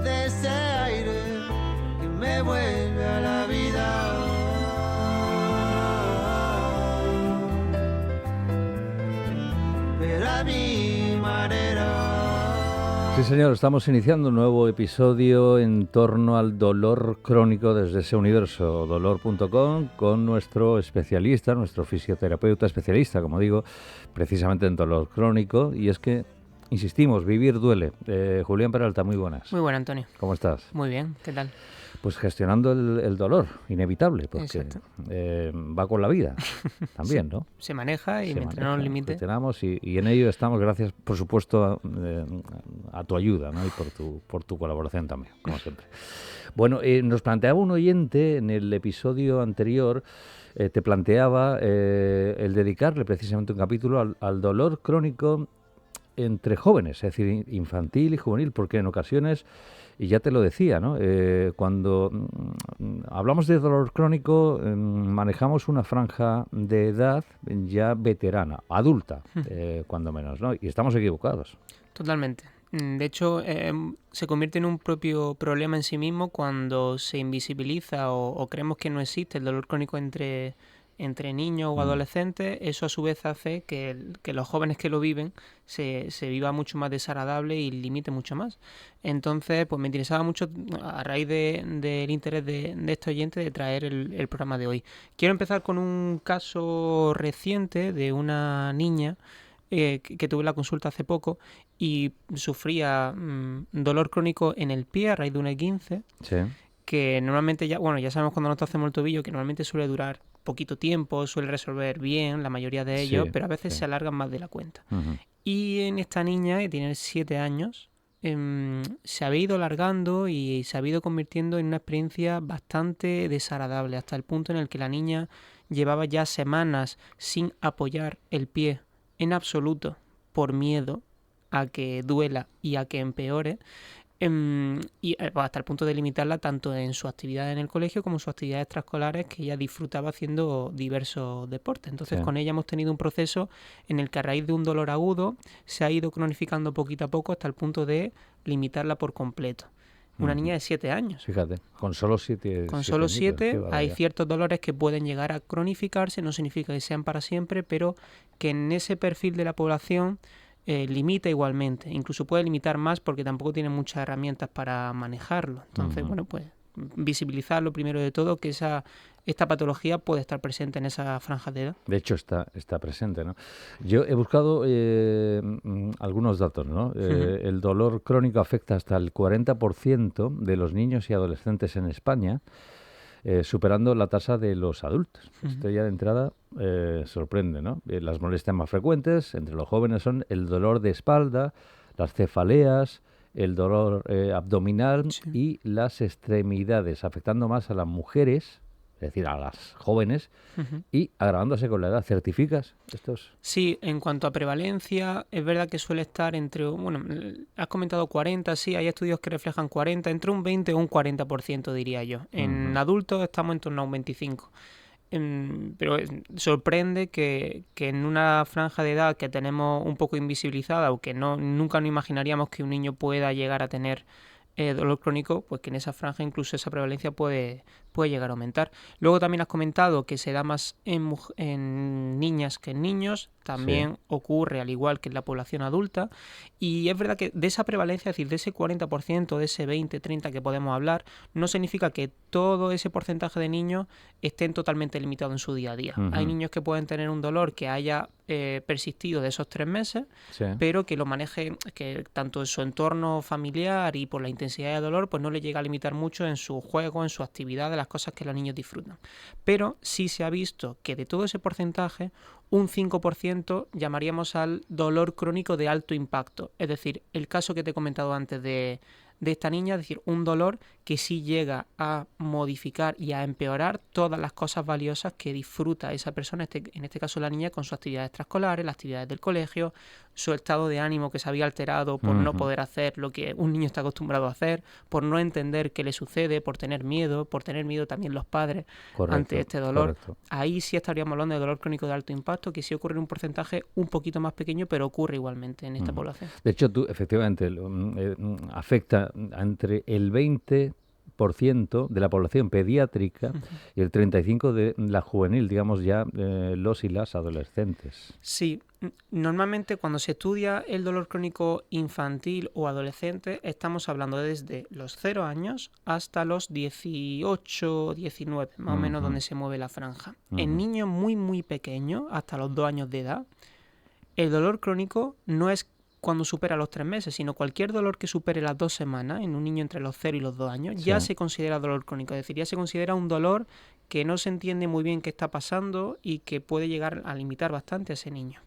de ese aire que me vuelve a la vida. Pero a mi manera. Sí, señor, estamos iniciando un nuevo episodio en torno al dolor crónico desde ese universo, dolor.com, con nuestro especialista, nuestro fisioterapeuta especialista, como digo, precisamente en dolor crónico. Y es que, insistimos, vivir duele. Julián Peralta, muy buenas. Muy buena, Antonio. ¿Cómo estás? Muy bien, ¿qué tal? Pues gestionando el dolor, inevitable, porque va con la vida también, ¿no? Se maneja y mientras no nos limite. Y en ello estamos, gracias, por supuesto, a tu ayuda, ¿no? Y por tu colaboración también, como siempre. Bueno, nos planteaba un oyente en el episodio anterior, te planteaba el dedicarle precisamente un capítulo al dolor crónico entre jóvenes, es decir, infantil y juvenil, porque en ocasiones, y ya te lo decía, ¿no? Cuando hablamos de dolor crónico, manejamos una franja de edad ya veterana, adulta, cuando menos, ¿no? Y estamos equivocados. Totalmente. De hecho, se convierte en un propio problema en sí mismo cuando se invisibiliza o creemos que no existe el dolor crónico entre niños o adolescentes. Eso a su vez hace que los jóvenes que lo viven se viva mucho más desagradable y limite mucho más. Entonces, pues me interesaba mucho, a raíz del interés de este oyente, de traer el programa de hoy. Quiero empezar con un caso reciente de una niña que tuve la consulta hace poco y sufría dolor crónico en el pie a raíz de un esguince. Sí. Que normalmente ya sabemos cuando nosotros hacemos el tobillo que normalmente suele durar poquito tiempo, suele resolver bien la mayoría de ellos, pero a veces se alargan más de la cuenta. Uh-huh. Y en esta niña, que tiene 7 años, se había ido alargando y se había ido convirtiendo en una experiencia bastante desagradable, hasta el punto en el que la niña llevaba ya semanas sin apoyar el pie en absoluto por miedo a que duela y a que empeore. Y hasta el punto de limitarla tanto en su actividad en el colegio como en sus actividades extraescolares, que ella disfrutaba haciendo diversos deportes. Entonces con ella hemos tenido un proceso en el que a raíz de un dolor agudo se ha ido cronificando poquito a poco hasta el punto de limitarla por completo. Una niña de 7 años. Fíjate, con solo 7. Con solo 7 hay ciertos dolores que pueden llegar a cronificarse, no significa que sean para siempre, pero que en ese perfil de la población limita igualmente, incluso puede limitar más porque tampoco tiene muchas herramientas para manejarlo. Entonces, bueno, pues visibilizarlo primero de todo, que esta patología puede estar presente en esa franja de edad. De hecho, está presente, ¿no? Yo he buscado algunos datos, ¿no? El dolor crónico afecta hasta el 40% de los niños y adolescentes en España, superando la tasa de los adultos. Esto ya de entrada sorprende, ¿no? Las molestias más frecuentes entre los jóvenes son el dolor de espalda, las cefaleas, el dolor abdominal y las extremidades, afectando más a las mujeres, es decir, a las jóvenes, y agravándose con la edad. ¿Certificas estos? Sí, en cuanto a prevalencia, es verdad que suele estar entre, has comentado 40, sí, hay estudios que reflejan 40, entre un 20 o un 40% diría yo. En adultos estamos en torno a un 25%. Pero sorprende que en una franja de edad que tenemos un poco invisibilizada o que nunca nos imaginaríamos que un niño pueda llegar a tener dolor crónico, pues que en esa franja incluso esa prevalencia puede llegar a aumentar. Luego también has comentado que se da más en niñas que en niños, también ocurre al igual que en la población adulta, y es verdad que de esa prevalencia, es decir, de ese 40%, de ese 20-30% que podemos hablar, no significa que todo ese porcentaje de niños estén totalmente limitados en su día a día. Hay niños que pueden tener un dolor que haya persistido de esos 3 meses, pero que lo maneje, que tanto en su entorno familiar y por la intensidad de dolor, pues no le llega a limitar mucho en su juego, en su actividad, de las cosas que los niños disfrutan. Pero sí se ha visto que de todo ese porcentaje, un 5% llamaríamos al dolor crónico de alto impacto. Es decir, el caso que te he comentado antes de esta niña, es decir, un dolor que sí llega a modificar y a empeorar todas las cosas valiosas que disfruta esa persona, en este caso la niña, con sus actividades extraescolares, las actividades del colegio, su estado de ánimo que se había alterado por no poder hacer lo que un niño está acostumbrado a hacer, por no entender qué le sucede, por tener miedo también los padres ante este dolor. Ahí sí estaríamos hablando de dolor crónico de alto impacto, que sí ocurre en un porcentaje un poquito más pequeño, pero ocurre igualmente en esta población. De hecho, tú efectivamente afecta entre el 20% de la población pediátrica y el 35% de la juvenil, digamos ya los y las adolescentes. Sí, normalmente cuando se estudia el dolor crónico infantil o adolescente estamos hablando desde los 0 años hasta los 18, 19, más o menos donde se mueve la franja. En niños muy muy pequeños, hasta los 2 años de edad, el dolor crónico no es cuando supera los 3 meses, sino cualquier dolor que supere las 2 semanas en un niño entre los 0 y los 2 años, ya se considera dolor crónico. Es decir, ya se considera un dolor que no se entiende muy bien qué está pasando y que puede llegar a limitar bastante a ese niño.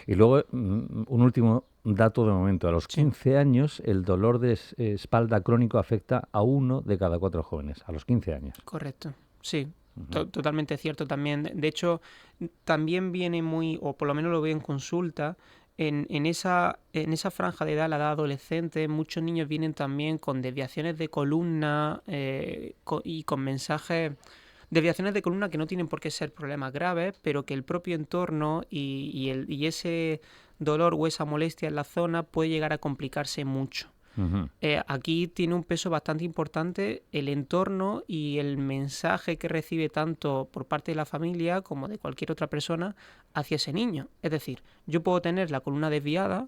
Y luego, un último dato de momento. A los 15 años, el dolor de espalda crónico afecta a 1 de cada 4 jóvenes. A los 15 años. Correcto, sí. Totalmente cierto también. De hecho, también viene muy, o por lo menos lo veo en consulta, en esa franja de edad, la edad adolescente, muchos niños vienen también con desviaciones de columna y con mensajes, desviaciones de columna que no tienen por qué ser problemas graves, pero que el propio entorno y ese dolor o esa molestia en la zona puede llegar a complicarse mucho. Aquí tiene un peso bastante importante el entorno y el mensaje que recibe tanto por parte de la familia como de cualquier otra persona hacia ese niño. Es decir, yo puedo tener la columna desviada,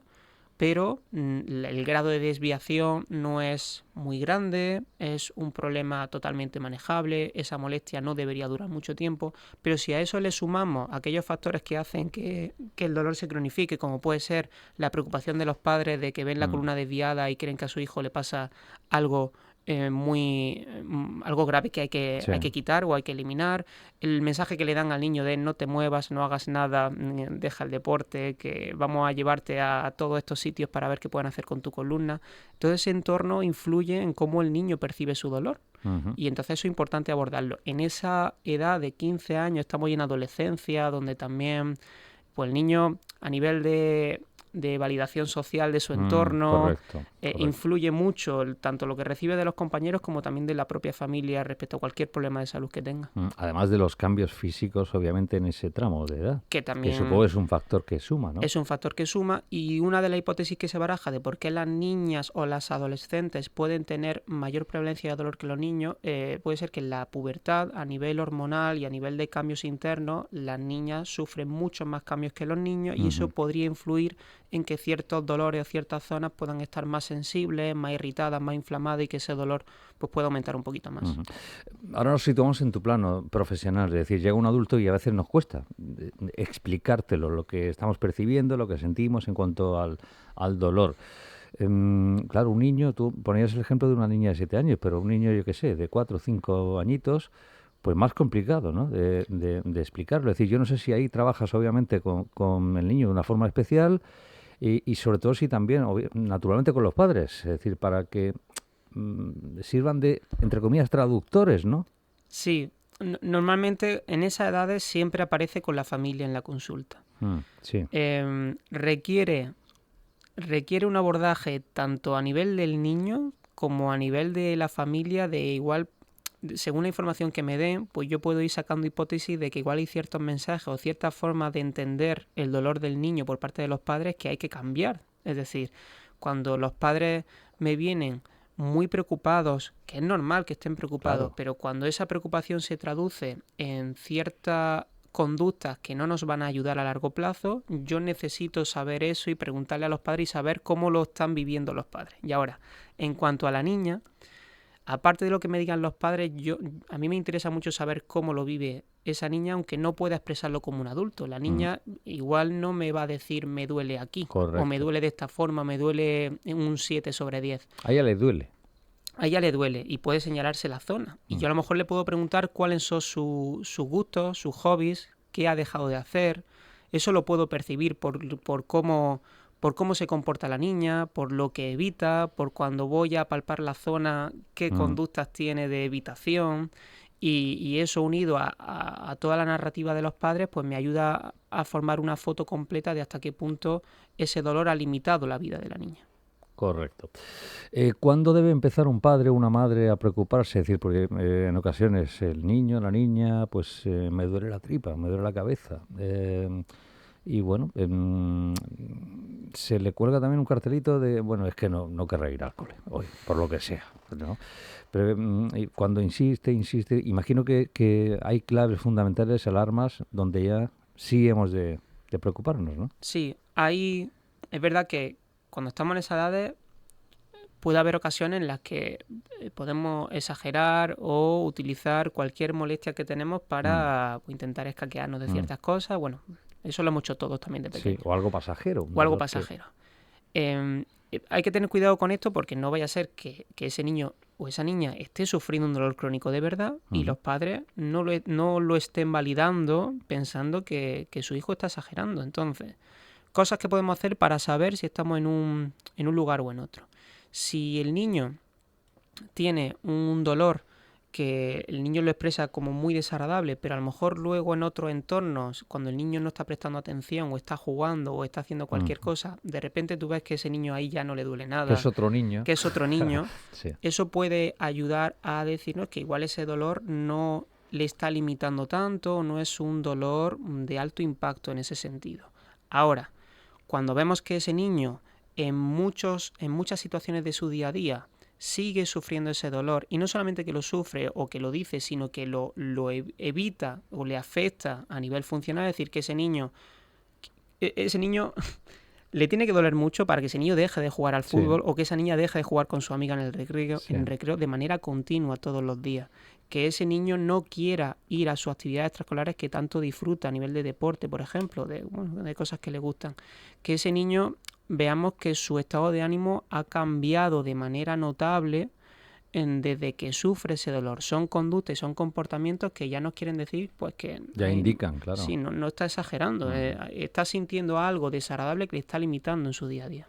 pero el grado de desviación no es muy grande, es un problema totalmente manejable, esa molestia no debería durar mucho tiempo, pero si a eso le sumamos aquellos factores que hacen que el dolor se cronifique, como puede ser la preocupación de los padres de que ven la columna desviada y creen que a su hijo le pasa algo algo grave que hay que quitar o hay que eliminar, el mensaje que le dan al niño de no te muevas, no hagas nada, deja el deporte, que vamos a llevarte a todos estos sitios para ver qué pueden hacer con tu columna. Todo ese entorno influye en cómo el niño percibe su dolor. Y entonces eso es importante abordarlo. En esa edad de 15 años estamos en adolescencia, donde también pues el niño a nivel de validación social de su entorno, correcto. influye mucho tanto lo que recibe de los compañeros como también de la propia familia respecto a cualquier problema de salud que tenga. Además de los cambios físicos, obviamente, en ese tramo de edad. Que también supongo es un factor que suma, ¿no? Es un factor que suma, y una de las hipótesis que se baraja de por qué las niñas o las adolescentes pueden tener mayor prevalencia de dolor que los niños, puede ser que en la pubertad, a nivel hormonal y a nivel de cambios internos, las niñas sufren muchos más cambios que los niños, y eso podría influir en que ciertos dolores o ciertas zonas puedan estar más sensibles, más irritadas, más inflamadas, y que ese dolor pues pueda aumentar un poquito más. Ahora nos situamos en tu plano profesional, es decir, llega un adulto y a veces nos cuesta explicártelo, lo que estamos percibiendo, lo que sentimos en cuanto al dolor. Claro, un niño, tú ponías el ejemplo de una niña de 7 años, pero un niño, yo qué sé, de 4 o 5 añitos, pues más complicado, ¿no?, de explicarlo. Es decir, yo no sé si ahí trabajas obviamente con el niño de una forma especial y sobre todo si también, naturalmente, con los padres, es decir, para que sirvan de, entre comillas, traductores, ¿no? Sí, normalmente en esas edades siempre aparece con la familia en la consulta. Sí. Requiere un abordaje tanto a nivel del niño como a nivel de la familia, de igual, según la información que me den, pues yo puedo ir sacando hipótesis de que igual hay ciertos mensajes o ciertas formas de entender el dolor del niño por parte de los padres que hay que cambiar. Es decir, cuando los padres me vienen muy preocupados, que es normal que estén preocupados, claro, pero cuando esa preocupación se traduce en ciertas conductas que no nos van a ayudar a largo plazo, yo necesito saber eso y preguntarle a los padres y saber cómo lo están viviendo los padres. Y ahora, en cuanto a la niña, aparte de lo que me digan los padres, a mí me interesa mucho saber cómo lo vive esa niña, aunque no pueda expresarlo como un adulto. La niña igual no me va a decir me duele aquí, correcto, o me duele de esta forma, me duele en un 7 sobre 10. A ella le duele. A ella le duele y puede señalarse la zona. Y yo a lo mejor le puedo preguntar cuáles son sus gustos, sus hobbies, qué ha dejado de hacer. Eso lo puedo percibir por cómo se comporta la niña, por lo que evita, por cuando voy a palpar la zona, qué conductas tiene de evitación. Y eso unido a toda la narrativa de los padres, pues me ayuda a formar una foto completa de hasta qué punto ese dolor ha limitado la vida de la niña. Correcto. ¿Cuándo debe empezar un padre o una madre a preocuparse? Es decir, porque en ocasiones el niño, la niña, pues me duele la tripa, me duele la cabeza. Y bueno, se le cuelga también un cartelito de, bueno, es que no querrá ir al cole hoy, por lo que sea, ¿no? Pero y cuando insiste, imagino que hay claves fundamentales, alarmas, donde ya sí hemos de preocuparnos, ¿no? Sí, es verdad que cuando estamos en esas edades puede haber ocasiones en las que podemos exagerar o utilizar cualquier molestia que tenemos para intentar escaquearnos de ciertas cosas. Bueno, eso lo hemos hecho todos también de pequeños. Sí, o algo pasajero. O algo pasajero. Hay que tener cuidado con esto porque no vaya a ser que ese niño o esa niña esté sufriendo un dolor crónico de verdad y los padres no lo estén validando pensando que su hijo está exagerando. Entonces, cosas que podemos hacer para saber si estamos en un lugar o en otro. Si el niño tiene un dolor que el niño lo expresa como muy desagradable, pero a lo mejor luego en otros entornos, cuando el niño no está prestando atención o está jugando o está haciendo cualquier cosa, de repente tú ves que ese niño ahí ya no le duele nada. Que es otro niño. Sí. Eso puede ayudar a decirnos que igual ese dolor no le está limitando tanto, no es un dolor de alto impacto en ese sentido. Ahora, cuando vemos que ese niño en muchas situaciones de su día a día sigue sufriendo ese dolor, y no solamente que lo sufre o que lo dice, sino que lo evita o le afecta a nivel funcional, es decir, que ese niño le tiene que doler mucho para que ese niño deje de jugar al fútbol o que esa niña deje de jugar con su amiga en el recreo de manera continua todos los días. Que ese niño no quiera ir a sus actividades extraescolares que tanto disfruta a nivel de deporte, por ejemplo, de cosas que le gustan. Que ese niño veamos que su estado de ánimo ha cambiado de manera notable desde que sufre ese dolor. Son conductas y son comportamientos que ya nos quieren decir pues que... Ya indican, claro. Sí, no está exagerando. Está sintiendo algo desagradable que le está limitando en su día a día.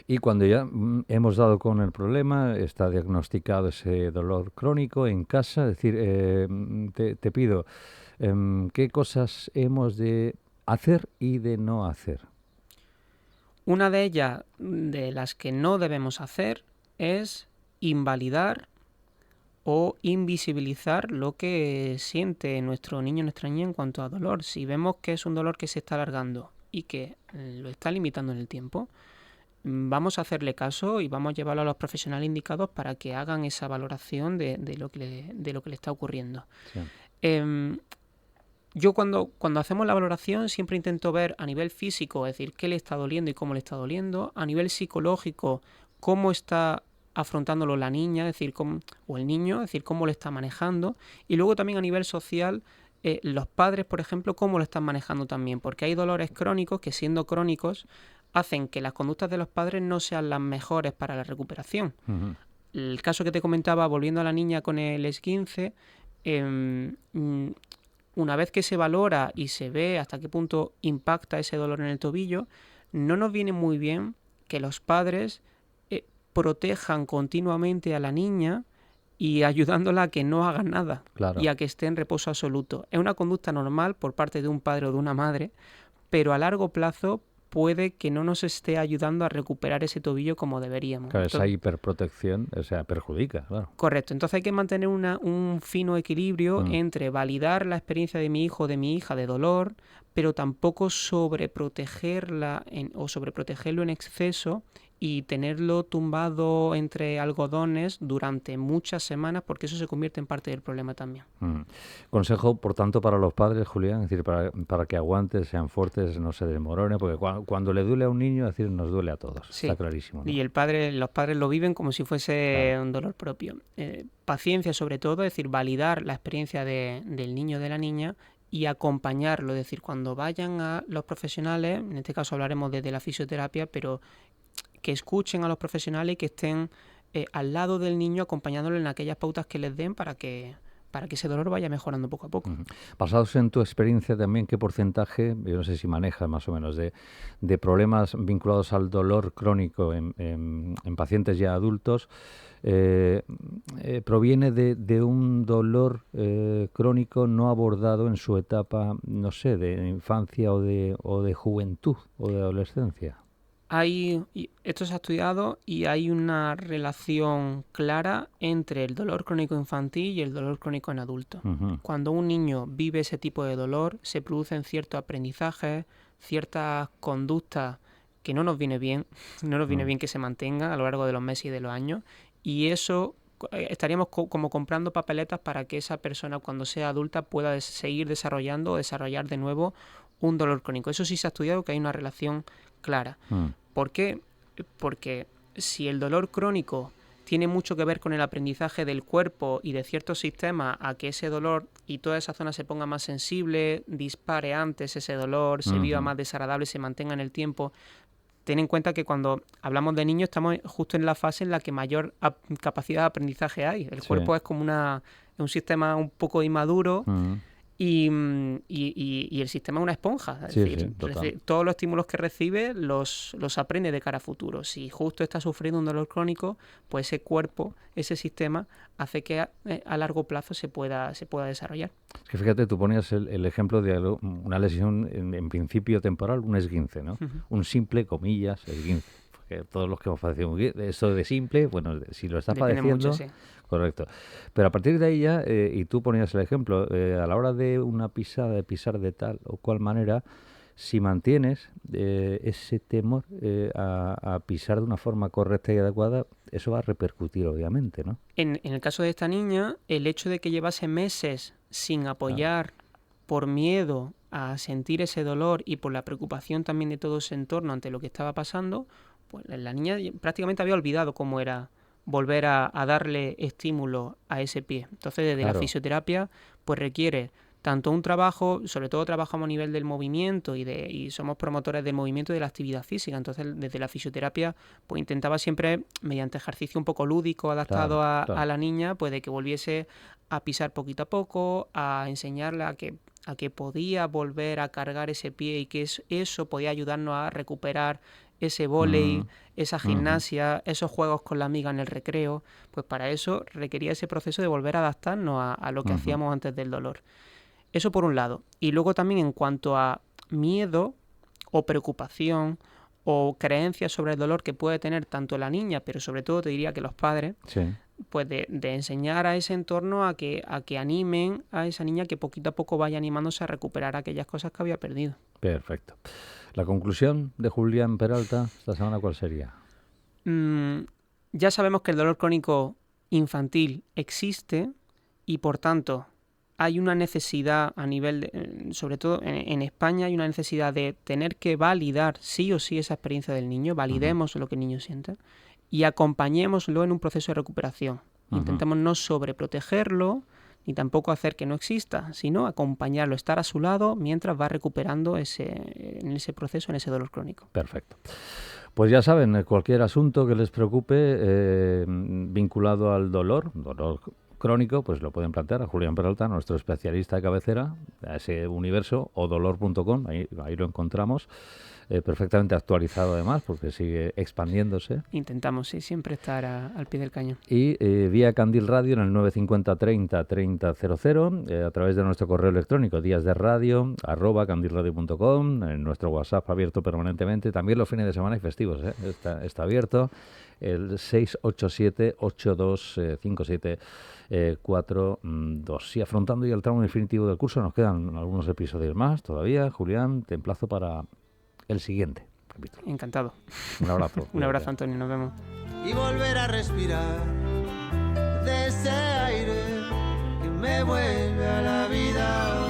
Y cuando ya hemos dado con el problema, está diagnosticado ese dolor crónico en casa, es decir, te pido, ¿qué cosas hemos de hacer y de no hacer? Una de ellas, de las que no debemos hacer, es invalidar o invisibilizar lo que siente nuestro niño o nuestra niña en cuanto a dolor. Si vemos que es un dolor que se está alargando y que lo está limitando en el tiempo, vamos a hacerle caso y vamos a llevarlo a los profesionales indicados para que hagan esa valoración de lo que le está ocurriendo. Sí. Yo cuando hacemos la valoración siempre intento ver a nivel físico, es decir, qué le está doliendo y cómo le está doliendo, a nivel psicológico, cómo está afrontándolo la niña, es decir, o el niño, es decir, cómo lo está manejando, y luego también a nivel social, los padres, por ejemplo, cómo lo están manejando también, porque hay dolores crónicos que, siendo crónicos, hacen que las conductas de los padres no sean las mejores para la recuperación. El caso que te comentaba, volviendo a la niña con el esguince, una vez que se valora y se ve hasta qué punto impacta ese dolor en el tobillo, no nos viene muy bien que los padres protejan continuamente a la niña y ayudándola a que no haga nada y a que esté en reposo absoluto. Es una conducta normal por parte de un padre o de una madre, pero a largo plazo puede que no nos esté ayudando a recuperar ese tobillo como deberíamos. Claro, esa hiperprotección, o sea, perjudica, claro. Correcto, entonces hay que mantener un fino equilibrio entre validar la experiencia de mi hijo o de mi hija de dolor, pero tampoco sobreprotegerla o sobreprotegerlo en exceso y tenerlo tumbado entre algodones durante muchas semanas, porque eso se convierte en parte del problema también. Consejo, por tanto, para los padres, Julián, es decir, para que aguanten, sean fuertes, no se desmoronen, porque cuando le duele a un niño, es decir, nos duele a todos, sí. Está clarísimo, ¿no? Y los padres lo viven como si fuese un dolor propio. Paciencia sobre todo, es decir, validar la experiencia del niño o de la niña y acompañarlo, es decir, cuando vayan a los profesionales, en este caso hablaremos desde la fisioterapia, pero que escuchen a los profesionales y que estén al lado del niño acompañándolo en aquellas pautas que les den para que para que ese dolor vaya mejorando poco a poco. Basados en tu experiencia también, ¿qué porcentaje, yo no sé si manejas más o menos, de problemas vinculados al dolor crónico en pacientes ya adultos proviene de un dolor crónico no abordado en su etapa, no sé, de infancia o de juventud o de adolescencia? Esto se ha estudiado y hay una relación clara entre el dolor crónico infantil y el dolor crónico en adultos. Cuando un niño vive ese tipo de dolor, se producen ciertos aprendizajes, ciertas conductas que no nos viene bien, que se mantengan a lo largo de los meses y de los años, y eso estaríamos como comprando papeletas para que esa persona cuando sea adulta pueda seguir desarrollando o desarrollar de nuevo un dolor crónico. Eso sí se ha estudiado, que hay una relación clara. ¿Por qué? Porque si el dolor crónico tiene mucho que ver con el aprendizaje del cuerpo y de ciertos sistemas a que ese dolor y toda esa zona se ponga más sensible, dispare antes ese dolor, se viva más desagradable, se mantenga en el tiempo. Ten en cuenta que cuando hablamos de niños estamos justo en la fase en la que mayor capacidad de aprendizaje hay. El cuerpo es como un sistema un poco inmaduro. Y el sistema es una esponja, es decir, todos los estímulos que recibe los aprende de cara a futuro. Si justo está sufriendo un dolor crónico, pues ese cuerpo, ese sistema, hace que a largo plazo se pueda desarrollar. Es que fíjate, tú ponías el ejemplo de una lesión en principio temporal, un esguince, ¿no? Un simple, comillas, esguince. Porque todos los que hemos padecido eso de simple, bueno, si lo estás Depende padeciendo... mucho, sí. Correcto. Pero a partir de ahí ya, y tú ponías el ejemplo, a la hora de una pisada, de pisar de tal o cual manera, si mantienes ese temor a pisar de una forma correcta y adecuada, eso va a repercutir, obviamente, ¿no? En el caso de esta niña, el hecho de que llevase meses sin apoyar por miedo a sentir ese dolor y por la preocupación también de todo ese entorno ante lo que estaba pasando, pues la niña prácticamente había olvidado cómo era volver a darle estímulo a ese pie. Entonces, desde la fisioterapia, pues requiere tanto un trabajo, sobre todo trabajamos a nivel del movimiento y somos promotores del movimiento y de la actividad física. Entonces, desde la fisioterapia, pues intentaba siempre, mediante ejercicio un poco lúdico, adaptado a la niña, pues de que volviese a pisar poquito a poco, a enseñarle a que podía volver a cargar ese pie y que eso podía ayudarnos a recuperar ese vóley, esa gimnasia, esos juegos con la amiga en el recreo. Pues para eso requería ese proceso de volver a adaptarnos a lo que hacíamos antes del dolor. Eso por un lado. Y luego también en cuanto a miedo o preocupación o creencias sobre el dolor que puede tener tanto la niña, pero sobre todo te diría que los padres, pues de enseñar a ese entorno a que animen a esa niña que poquito a poco vaya animándose a recuperar aquellas cosas que había perdido. Perfecto. ¿La conclusión de Julián Peralta esta semana cuál sería? Ya sabemos que el dolor crónico infantil existe y por tanto hay una necesidad a nivel, sobre todo en España, hay una necesidad de tener que validar sí o sí esa experiencia del niño, validemos lo que el niño siente y acompañémoslo en un proceso de recuperación. Intentemos no sobreprotegerlo ni tampoco hacer que no exista, sino acompañarlo, estar a su lado mientras va recuperando en ese proceso, en ese dolor crónico. Perfecto. Pues ya saben, cualquier asunto que les preocupe vinculado al dolor crónico, pues lo pueden plantear a Julián Peralta, nuestro especialista de cabecera, a ese universo o dolor.com, ahí lo encontramos. Perfectamente actualizado además, porque sigue expandiéndose. Intentamos, sí, siempre estar al pie del cañón. Y vía Candil Radio en el 950 30 30 00, a través de nuestro correo electrónico, díasderadio@candilradio.com, en nuestro WhatsApp abierto permanentemente, también los fines de semana y festivos, está abierto, el 687-825742. Y afrontando ya el tramo definitivo del curso, nos quedan algunos episodios más todavía. Julián, te emplazo para el siguiente capítulo. Encantado. Un abrazo. Un abrazo, Antonio. Nos vemos. Y volver a respirar de ese aire que me vuelve a la vida.